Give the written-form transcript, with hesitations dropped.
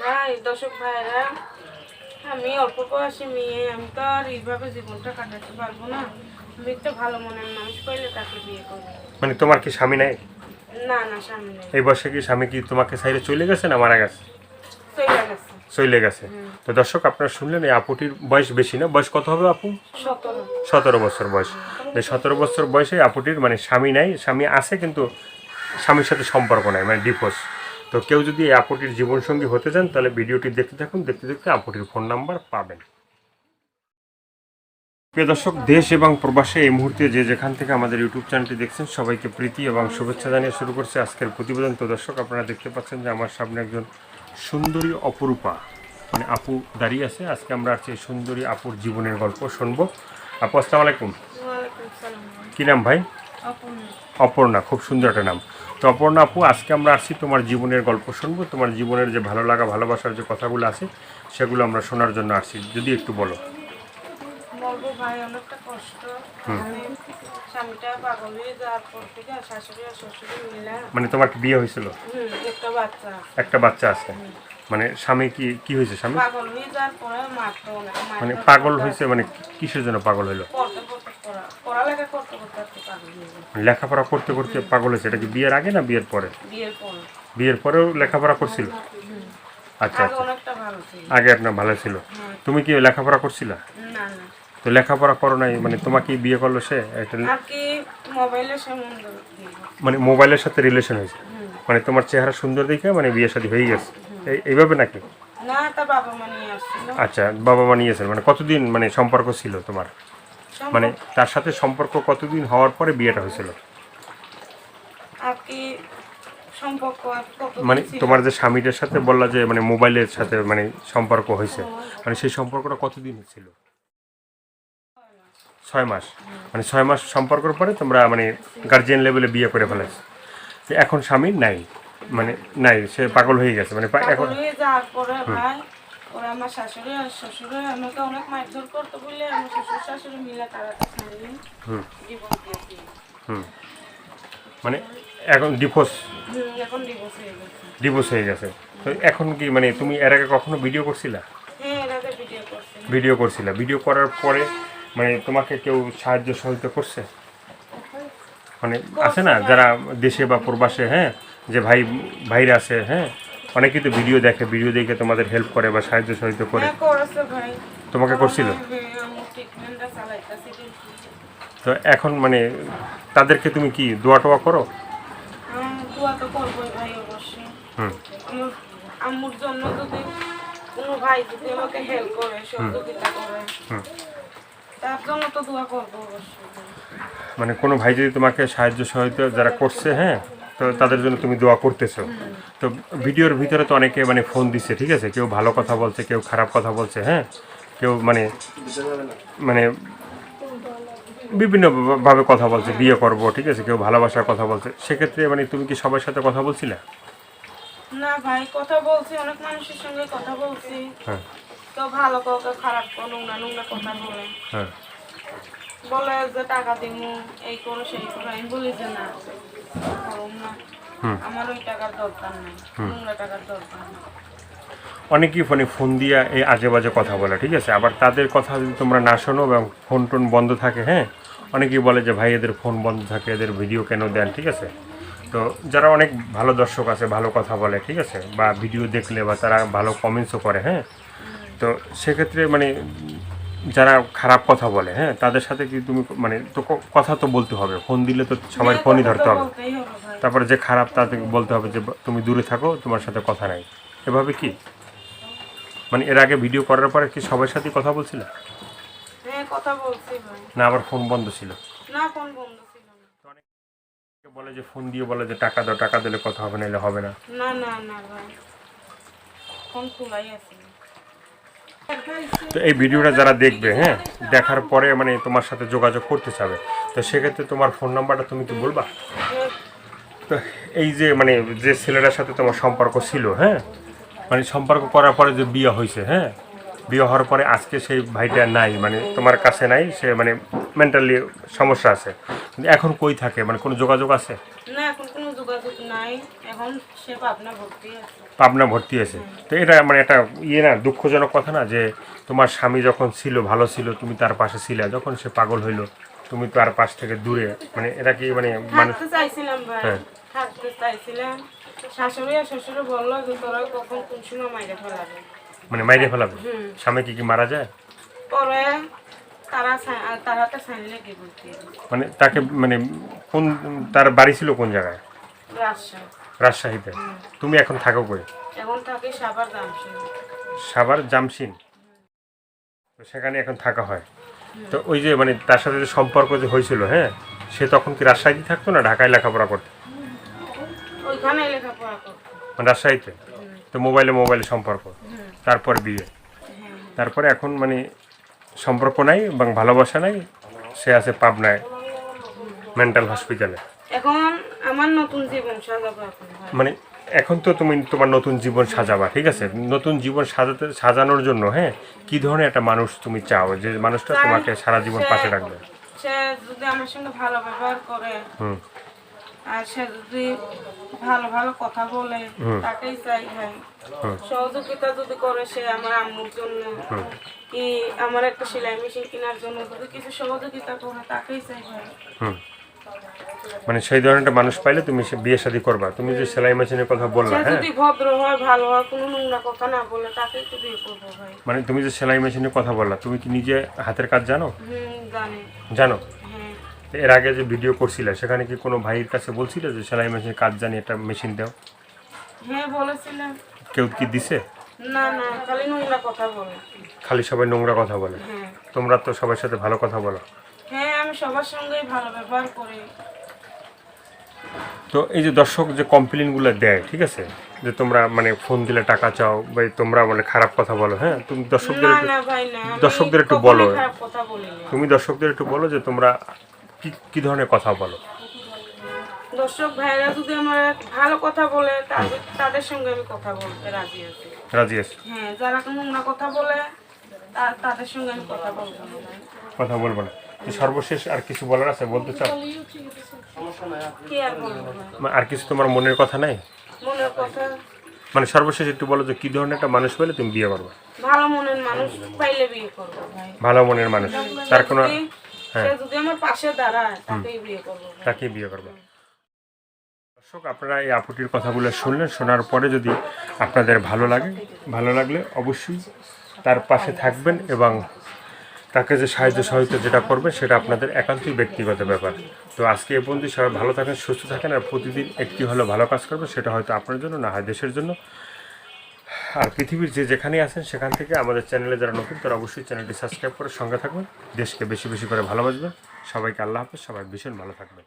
ভাই দর্শক ভাইরা, আমি অল্প বয়সী মেয়ে, আমি তো আর এইভাবে জীবনটা কাটাতে পারবো না। আমি একটা ভালো মনের মানুষ পাইলে তাকে বিয়ে করবো। মানে তোমার কি স্বামী নাই? না না, স্বামী নেই। এই বয়সে কি স্বামী কি তোমাকে ছাইরে চলে গেছে না মারা গেছে? চলে গেছে। চলে গেছে। তো দর্শক আপনারা শুনলেন, এই আপুটির বয়স বেশি না। বয়স কত হবে আপু? 17। 17 বছর বয়স। এই 17 বছর বয়সে আপুটির মানে স্বামী নাই, স্বামী আছে কিন্তু স্বামীর সাথে সম্পর্ক নাই, মানে ডিভোর্স। তো কেউ যদি এই আপুটির জীবনসঙ্গী হতে চান তাহলে ভিডিওটি দেখতে থাকুন, দেখতে দেখতে আপুটির ফোন নাম্বার পাবেন। প্রিয় দর্শক, দেশ এবং প্রবাসে এই মুহূর্তে যে যেখান থেকে আমাদের ইউটিউব চ্যানেলটি দেখছেন সবাইকে প্রীতি এবং শুভেচ্ছা জানিয়ে শুরু করছে আজকের প্রতিবেদন। তো দর্শক, আপনারা দেখতে পাচ্ছেন যে আমার সামনে একজন সুন্দরী অপরূপা মানে আপু দাঁড়িয়ে আছে। আজকে আমরা আজকে এই সুন্দরী আপুর জীবনের গল্প শুনবো। আপু আসসালামু আলাইকুম। ওয়ালাইকুম আসসালাম। কী নাম ভাই? অপূর্ণ। অপর্ণা, খুব সুন্দর একটা নাম। তো অপর্ণা আপু, আজকে আমরা আসছি তোমার জীবনের গল্প শুনবো। তোমার জীবনের যে ভালো লাগা ভালোবাসার যে কথাগুলো আছে সেগুলো আমরা শোনার জন্য আসছি, যদি একটু বলো। বলবো ভাই, অনেকটা কষ্ট। মানে স্বামীটা পাগল হয়ে যাওয়ার পর থেকে শাশুড়ি আর শ্বশুরি মিলে মানে তোমার কি বিয়ে হয়েছিল? একটা বাচ্চা। একটা বাচ্চা আছে। মানে স্বামী কি হয়েছে? স্বামী পাগল হয়ে যাওয়ার পরে মারতো অনেক। মানে পাগল হয়েছে মানে কিসের জন্য পাগল হলো? পড়ালেখা করতে করতে আর কি পাগল হয়ে যায়। লেখাপড়া করতে করতে পাগল হয়েছে। এটা কি বিয়ের আগে না বিয়ের পরে? বিয়ের পরে। বিয়ের পরেও লেখাপড়া করছিল? আচ্ছা আগে আচ্ছা, অনেকটা ভালো ছিল। আগে আপনার ভালো ছিল। তুমি কি লেখাপড়া করছিলা? না না, তো লেখাপড়া করো নাই, মানে তোমাকে বিয়ে করলো সে? একটা আর কি মোবাইলের সম্বন্ধ। মানে মোবাইলের সাথে রিলেশন হয়েছে, মানে তোমার চেহারা সুন্দর দেখে মানে বিয়ে শাদী হয়ে গেছে এইভাবে নাকি? না, তার বাবা মা নিয়ে আসছিল। আচ্ছা, বাবা মা নিয়েছেন। মানে কতদিন মানে সম্পর্ক ছিল তোমার? মানে তার সাথে সম্পর্ক কতদিন হওয়ার পরে বিয়েটা হয়েছিল? আর কি সম্পর্ক মানে তোমার যে স্বামীটার সাথে বললা যে মানে মোবাইলের সাথে মানে সম্পর্ক হয়েছে, মানে সেই সম্পর্কটা কতদিন ছিল? 6 মাস। মানে 6 মাস সম্পর্কের পরে তোমরা মানে গার্জিয়ান লেভেলে বিয়ে করে ফেলেছো। এখন স্বামী নাই, মানে নাই, সে পাগল হয়ে গেছে। মানে এখন হয়ে যাওয়ার পরে ভাই, ওরা আমার শাশুড়ি আর শ্বশুরে আমাকে অনেক মারধর করতো বলে আমার শ্বশুর শাশুড়ি মিলে তারা ছাড়িয়ে জীবন দিয়েছি। মানে এখন ডিভোর্স এখন ডিভোর্স হয়ে গেছে। ডিভোর্স হয়ে গেছে। তো এখন কি মানে তুমি এর আগে কখনো ভিডিও করছিলা? হ্যাঁ, এর আগে ভিডিও করছি। ভিডিও করছিলা, ভিডিও করার পরে মানে তোমাকে কেউ সাহায্য সহযোগিতা করছে? মানে আছে না যারা দেশে বা প্রবাসে, হ্যাঁ, যে ভাইরা আছে, হ্যাঁ, অনেকেই তো ভিডিও দেখে, ভিডিও দেখে তোমাদের হেল্প করে বা সাহায্য সহযোগিতা করে। হ্যাঁ, করেছে ভাই। তোমাকে করছিল? আমি ট্রিটমেন্টটা চালাইতেছি। তো এখন মানে তাদেরকে তুমি কি দোয়া টোয়া করো? দোয়া তো করবোই ভাই, অবশ্যই। আমার আম্মুর জন্য যদি কোনো ভাই যদি আমাকে হেল্প করে, সহযোগিতা করে, তার জন্য তো দোয়া করবো অবশ্যই। মানে কোনো ভাই যদি তোমাকে সাহায্য সহযোগিতা যারা করছে, হ্যাঁ, তো তাদের জন্য তুমি দোয়া করতেছো। তো ভিডিওর ভিতরে তো অনেকে মানে ফোন দিচ্ছে, ঠিক আছে, কেউ ভালো কথা বলছে, কেউ খারাপ কথা বলছে, হ্যাঁ, কেউ মানে মানে বিভিন্নভাবে কথা বলছে, বিয়ে করবো, ঠিক আছে, কেউ ভালোবাসার কথা বলছে। সেক্ষেত্রে মানে তুমি কি সবার সাথে কথা বলছিলে? না ভাই, কথা বলছি, অনেক মানুষের সঙ্গে কথা বলছি। হ্যাঁ তো ভালো কাউকে খারাপ নোংরা নোংরা কথা বলে, হ্যাঁ। বলে যে টাকা দিমু, এই করো সেই করো। আমি বলি যে না, করুম না, আমার ওই টাকার দরকার নেই, নোংরা টাকার দরকার নেই। অনেকেই ফোন দিয়ে এই আজে বাজে কথা বলে, ঠিক আছে, আবার তাদের কথা যদি তোমরা না শোনো এবং ফোন টোন বন্ধ থাকে, হ্যাঁ, অনেকেই বলে যে ভাই এদের ফোন বন্ধ থাকে, এদের ভিডিও কেন দেন, ঠিক আছে। তো যারা অনেক ভালো দর্শক আছে, ভালো কথা বলে, ঠিক আছে, বা ভিডিও দেখলে বা তারা ভালো কমেন্টসও করে, হ্যাঁ, তো সেক্ষেত্রে মানে যারা খারাপ কথা বলে, হ্যাঁ, তাদের সাথে কি তুমি মানে তো কথা তো বলতে হবে, ফোন দিলে তো সবাই ফোনই ধরতে হবে। তারপরে যে খারাপ তাদেরকে বলতে হবে যে তুমি দূরে থাকো, তোমার সাথে কথা নাই, এভাবে কি? মানে এর আগে ভিডিও করার পরে কি সবার সাথে কথা বলছিল? হ্যাঁ, কথা বলছি ভাই। না আবার ফোন বন্ধ ছিল? না, ফোন বন্ধ ছিল না। অনেকে বলে যে ফোন দিয়ে বলে যে টাকা দাও, টাকা দিলে কথা হবে, নাহলে হবে না। না না না ভাই, ফোন খোলাই আছে। তো এই ভিডিওটা যারা দেখবে, হ্যাঁ, দেখার পরে মানে তোমার সাথে যোগাযোগ করতে চাবে, তো সেক্ষেত্রে তোমার ফোন নাম্বারটা তুমি কি বলবা? তো এই যে মানে যে ছেলেটার সাথে তোমার সম্পর্ক ছিল, হ্যাঁ, মানে সম্পর্ক করার পরে যে বিয়ে হয়েছে, হ্যাঁ, বিয়ে হওয়ার পরে আজকে সেই ভাইটা নাই, মানে তোমার কাছে নাই, সে মানে মেন্টালি সমস্যা আছে, কিন্তু এখন কই থাকে, মানে কোনো যোগাযোগ আছে? না, এখন কোনো যোগাযোগ নাই, এখন সে পাবনা ভর্তি আছে। পাবনা ভর্তি আছে। তো এটা মানে একটা ইয়ে না, দুঃখজনক কথা না যে তোমার স্বামী যখন ছিল ভালো ছিল তুমি তার পাশে ছিলে, যখন সে পাগল হইলো তুমি তার পাশ থেকে দূরে, মানে এটা কি মানে মানুষ থাকতে চাইছিলাম ভাই, হ্যাঁ। থাকতে চাইছিলাম। শাশুড়ি আর শ্বশুরে বললো যে তোরা কখন কোন সময় মাইরে ফেলাবে। মানে মাইরে ফেলাবে? হুম। স্বামী কি মারা যায়? পরে তারাতে সাইনলে কি বলতে মানে তাকে মানে কোন, তার বাড়ি ছিল কোন জায়গায়? রাজশাহী। রাজশাহীতে। তুমি এখন থাকো কই? এখন থাকি সাবার দামছি। সাভার জামশিন, তো সেখানে এখন থাকা হয়। তো ওই যে মানে তার সাথে যে সম্পর্ক যে হয়েছিল, হ্যাঁ, সে তখন কি রাজশাহীতে থাকতো না ঢাকায় লেখাপড়া করতো? ওইখানে লেখাপড়া করতো। মানে রাজশাহীতে। তো মোবাইলে সম্পর্ক, তারপর বিয়ে, তারপরে এখন মানে সম্পর্ক নাই এবং ভালোবাসা নাই, সে আছে পাবনায় মেন্টাল হসপিটালে। এখন আমার নতুন জীবন সাজাবো এখন ভাই। মানে এখন তো তুমি তোমার নতুন জীবন সাজাবা, ঠিক আছে? নতুন জীবন সাজানোর জন্য, হ্যাঁ, কি ধরনের একটা মানুষ তুমি চাও যে মানুষটা তোমাকে সারা জীবন পাশে রাখবে? সে যদি আমার সঙ্গে ভালো ব্যবহার করে, হুম। আর সে যদি ভালো ভালো কথা বলে, তাকেই চাই ভাই। সহযোগিতা যদি করে সে আমার আম্মুর জন্য, কি আমার একটা সেলাই মেশিন কেনার জন্য যদি কিছু সহযোগিতা করে, তাকেই চাই ভাই। হুম। মানে সেই ধরনের একটা মানুষ পাইলে তুমি বিয়ে শাদী করবা। তুমি যে সেলাই মেশিনের কথা বললা, সে হ্যাঁ, যদি ভদ্র হয়, ভালো হয়, কোনো নোংরা কথা না বলে, তাকেই তো বিয়ে করবো ভাই। মানে তুমি যে সেলাই মেশিনের কথা বললা, তুমি কি নিজে হাতের কাজ জানো? জানি। জানো? হ্যাঁ। এর আগে যে ভিডিও করছিলে সেখানে কি কোনো ভাইয়ের কাছে বলছিলে যে সেলাই মেশিনের কাজ জানি, একটা মেশিন দাও? হ্যাঁ বলেছিলাম। কেউ কি দিছে? না না, খালি নোংরা কথা বলে। খালি সবাই নোংরা কথা বলে? হ্যাঁ। তোমরা তো সবার সাথে ভালো কথা বলো। হ্যাঁ, আমি সবার সঙ্গেই ভালো ব্যবহার করি। তো এই যে দর্শক যে কমপ্লেনগুলো দেয়, ঠিক আছে, যে তোমরা মানে ফোন দিলে টাকা চাও বা তোমরা মানে খারাপ কথা বলো, হ্যাঁ, তুমি দর্শকদের না একটু, না ভাই না, আমি দর্শকদের একটু কখনোই বলো, খারাপ কথা বলিনি। তুমি দর্শকদের একটু বলো যে তোমরা কি ধরনের কথা বলো। দর্শক ভাইরা যদি আমার ভালো কথা বলে, তাদের সঙ্গে আমি কথা বলতে রাজি আছি। রাজি আছে? হ্যাঁ, যারা নোংরা কথা বলে তাদের সঙ্গে আমি কথা বলবো না ভাই। কথা বলবো না। তো সর্বশেষ আর কিছু বলার আছে, বলতে চাও? কি আর বলবো ভাই? আর কিছু তোমার মনের কথা নাই? মনের কথা, মানে সর্বশেষ একটু বলো যে কি ধরনের একটা মানুষ পেলে তুমি বিয়ে করবে? ভালো মনের মানুষ পাইলে বিয়ে করবো ভাই। ভালো মনের মানুষ, তার কোনো, সে যদি আমার পাশে দাঁড়ায়, তাকেই বিয়ে করবো ভাই। তাকেই বিয়ে করবে। দর্শক, আপনারা এই আপুটির কথাগুলো শুনলেন, শোনার পরে যদি আপনাদের ভালো লাগলে অবশ্যই তার পাশে থাকবেন এবং তাকে যে সাহায্য সহযোগিতা যেটা করবেন সেটা আপনাদের একান্তই ব্যক্তিগত ব্যাপার। তো আজকে এ পর্যন্ত সবাই ভালো থাকেন, সুস্থ থাকেন, আর প্রতিদিন একটি হলো ভালো কাজ করবেন, সেটা হয়তো আপনার জন্য, না হয় দেশের জন্য। আর পৃথিবীর যেখানে আছেন সেখান থেকে আমাদের চ্যানেলে যারা নতুন তারা অবশ্যই চ্যানেলটি সাবস্ক্রাইব করে সঙ্গে থাকবেন। দেশকে বেশি বেশি করে ভালোবাসবেন। সবাইকে আল্লাহ হাফেজ, সবাই ভীষণ ভালো থাকবেন।